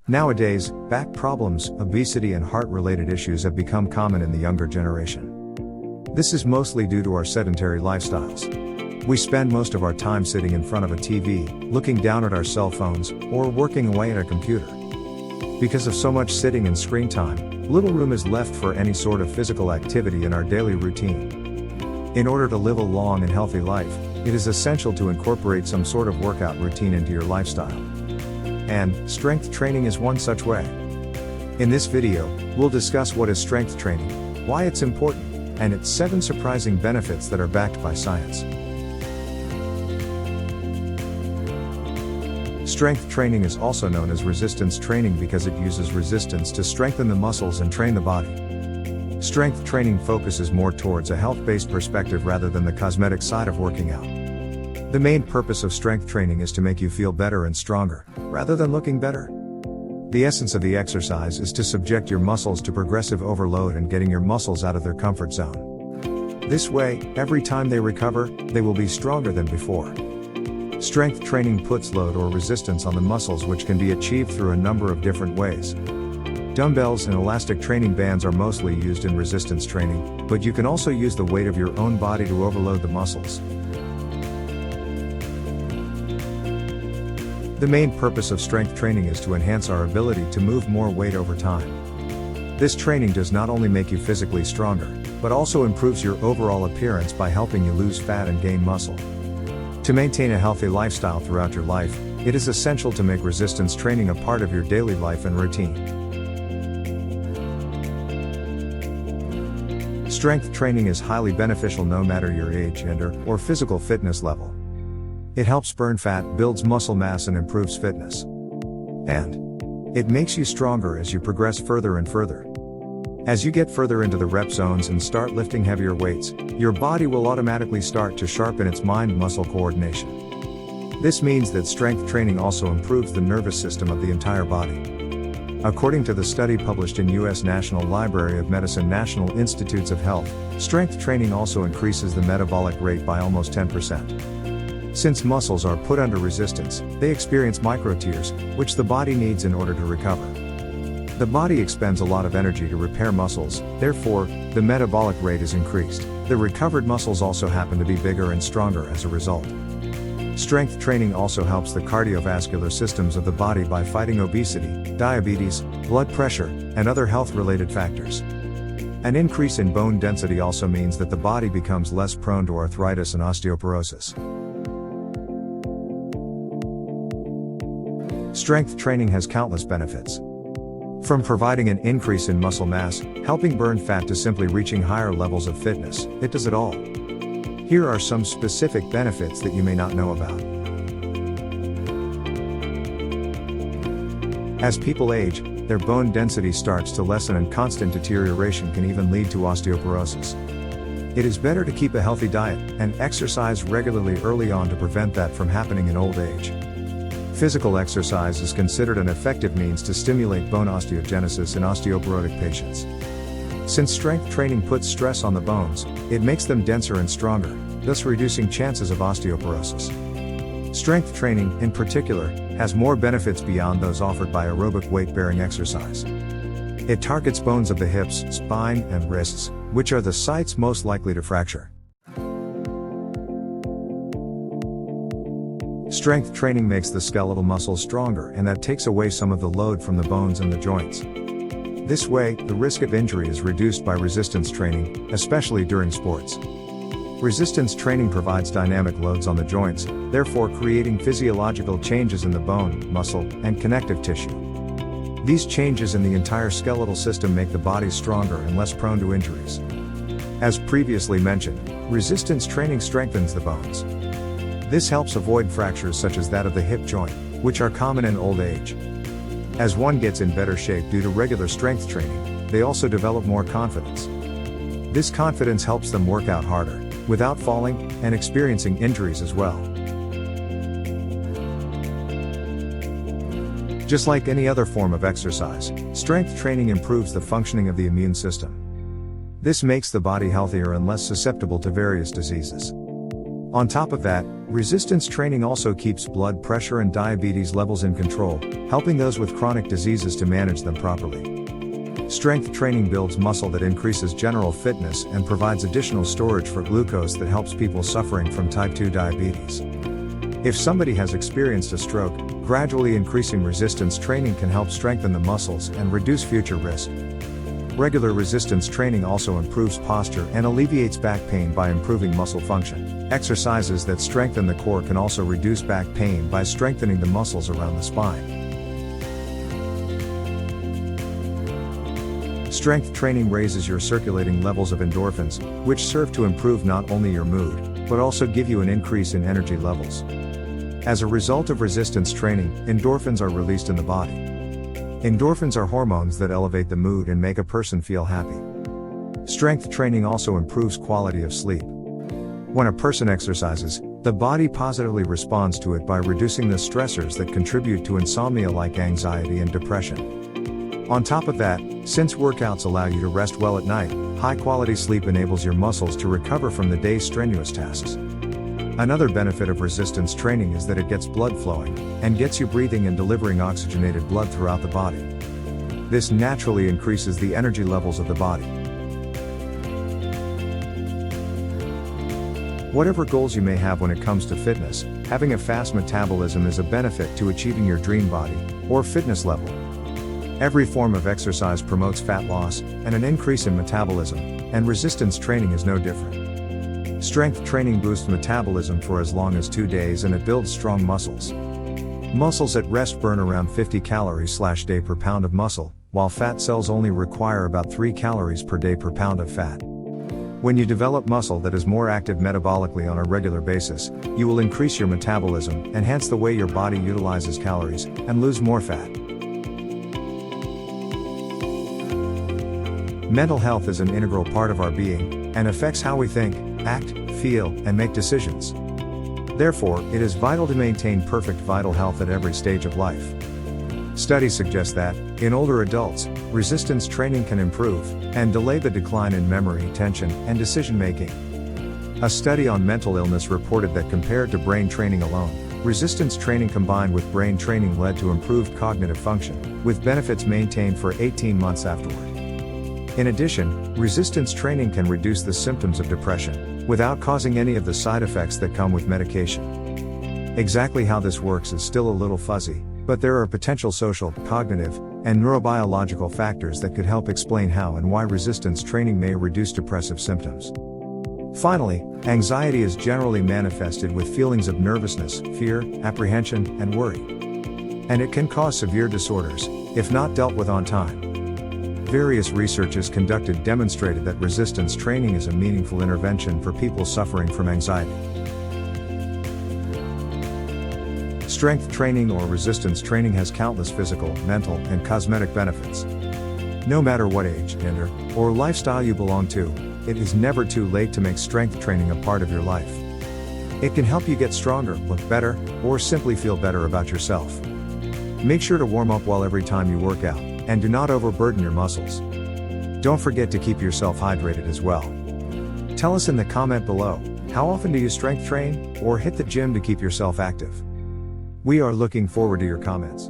Nowadays, back problems, obesity and heart-related issues have become common in the younger generation. This is mostly due to our sedentary lifestyles. We spend most of our time sitting in front of a TV, looking down at our cell phones, or working away at a computer. Because of so much sitting and screen time, little room is left for any sort of physical activity in our daily routine. In order to live a long and healthy life, it is essential to incorporate some sort of workout routine into your lifestyle. And strength training is one such way. In this video, we'll discuss what is strength training, why it's important, and its 7 surprising benefits that are backed by science. Strength training is also known as resistance training because it uses resistance to strengthen the muscles and train the body. Strength training focuses more towards a health-based perspective rather than the cosmetic side of working out. The main purpose of strength training is to make you feel better and stronger, rather than looking better. The essence of the exercise is to subject your muscles to progressive overload and getting your muscles out of their comfort zone. This way, every time they recover, they will be stronger than before. Strength training puts load or resistance on the muscles, which can be achieved through a number of different ways. Dumbbells and elastic training bands are mostly used in resistance training, but you can also use the weight of your own body to overload the muscles. The main purpose of strength training is to enhance our ability to move more weight over time. This training does not only make you physically stronger, but also improves your overall appearance by helping you lose fat and gain muscle. To maintain a healthy lifestyle throughout your life, it is essential to make resistance training a part of your daily life and routine. Strength training is highly beneficial no matter your age, gender, or physical fitness level. It helps burn fat, builds muscle mass and improves fitness. And it makes you stronger as you progress further and further. As you get further into the rep zones and start lifting heavier weights, your body will automatically start to sharpen its mind-muscle coordination. This means that strength training also improves the nervous system of the entire body. According to the study published in U.S. National Library of Medicine National Institutes of Health, strength training also increases the metabolic rate by almost 10%. Since muscles are put under resistance, they experience microtears, which the body needs in order to recover. The body expends a lot of energy to repair muscles, therefore, the metabolic rate is increased. The recovered muscles also happen to be bigger and stronger as a result. Strength training also helps the cardiovascular systems of the body by fighting obesity, diabetes, blood pressure, and other health-related factors. An increase in bone density also means that the body becomes less prone to arthritis and osteoporosis. Strength training has countless benefits. From providing an increase in muscle mass, helping burn fat to simply reaching higher levels of fitness, it does it all. Here are some specific benefits that you may not know about. As people age, their bone density starts to lessen and constant deterioration can even lead to osteoporosis. It is better to keep a healthy diet and exercise regularly early on to prevent that from happening in old age. Physical exercise is considered an effective means to stimulate bone osteogenesis in osteoporotic patients. Since strength training puts stress on the bones, it makes them denser and stronger, thus reducing chances of osteoporosis. Strength training, in particular, has more benefits beyond those offered by aerobic weight-bearing exercise. It targets bones of the hips, spine, and wrists, which are the sites most likely to fracture. Strength training makes the skeletal muscles stronger, and that takes away some of the load from the bones and the joints. This way, the risk of injury is reduced by resistance training, especially during sports. Resistance training provides dynamic loads on the joints, therefore creating physiological changes in the bone, muscle, and connective tissue. These changes in the entire skeletal system make the body stronger and less prone to injuries. As previously mentioned, resistance training strengthens the bones. This helps avoid fractures such as that of the hip joint, which are common in old age. As one gets in better shape due to regular strength training, they also develop more confidence. This confidence helps them work out harder, without falling, and experiencing injuries as well. Just like any other form of exercise, strength training improves the functioning of the immune system. This makes the body healthier and less susceptible to various diseases. On top of that, Resistance training also keeps blood pressure and diabetes levels in control, helping those with chronic diseases to manage them properly. Strength training builds muscle that increases general fitness and provides additional storage for glucose that helps people suffering from type 2 diabetes. If somebody has experienced a stroke, gradually increasing resistance training can help strengthen the muscles and reduce future risk. Regular resistance training also improves posture and alleviates back pain by improving muscle function. Exercises that strengthen the core can also reduce back pain by strengthening the muscles around the spine. Strength training raises your circulating levels of endorphins, which serve to improve not only your mood, but also give you an increase in energy levels. As a result of resistance training, endorphins are released in the body. Endorphins are hormones that elevate the mood and make a person feel happy. Strength training also improves quality of sleep. When a person exercises, the body positively responds to it by reducing the stressors that contribute to insomnia like anxiety and depression. On top of that, since workouts allow you to rest well at night, high-quality sleep enables your muscles to recover from the day's strenuous tasks. Another benefit of resistance training is that it gets blood flowing, and gets you breathing and delivering oxygenated blood throughout the body. This naturally increases the energy levels of the body. Whatever goals you may have when it comes to fitness, having a fast metabolism is a benefit to achieving your dream body, or fitness level. Every form of exercise promotes fat loss, and an increase in metabolism, and resistance training is no different. Strength training boosts metabolism for as long as 2 days and it builds strong muscles. Muscles at rest burn around 50 calories/day per pound of muscle, while fat cells only require about 3 calories per day per pound of fat. When you develop muscle that is more active metabolically on a regular basis, you will increase your metabolism, enhance the way your body utilizes calories, and lose more fat. Mental health is an integral part of our being, and affects how we think, act, feel, and make decisions. Therefore, it is vital to maintain perfect vital health at every stage of life. Studies suggest that, in older adults, resistance training can improve, and delay the decline in memory, attention, and decision-making. A study on mental illness reported that compared to brain training alone, resistance training combined with brain training led to improved cognitive function, with benefits maintained for 18 months afterward. In addition, resistance training can reduce the symptoms of depression, without causing any of the side effects that come with medication. Exactly how this works is still a little fuzzy, but there are potential social, cognitive, and neurobiological factors that could help explain how and why resistance training may reduce depressive symptoms. Finally, anxiety is generally manifested with feelings of nervousness, fear, apprehension, and worry. And it can cause severe disorders, if not dealt with on time. Various researches conducted demonstrated that resistance training is a meaningful intervention for people suffering from anxiety. Strength training or resistance training has countless physical, mental, and cosmetic benefits. No matter what age, gender, or lifestyle you belong to, it is never too late to make strength training a part of your life. It can help you get stronger, look better, or simply feel better about yourself. Make sure to warm up well every time you work out, and do not overburden your muscles. Don't forget to keep yourself hydrated as well. Tell us in the comment below, how often do you strength train, or hit the gym to keep yourself active? We are looking forward to your comments.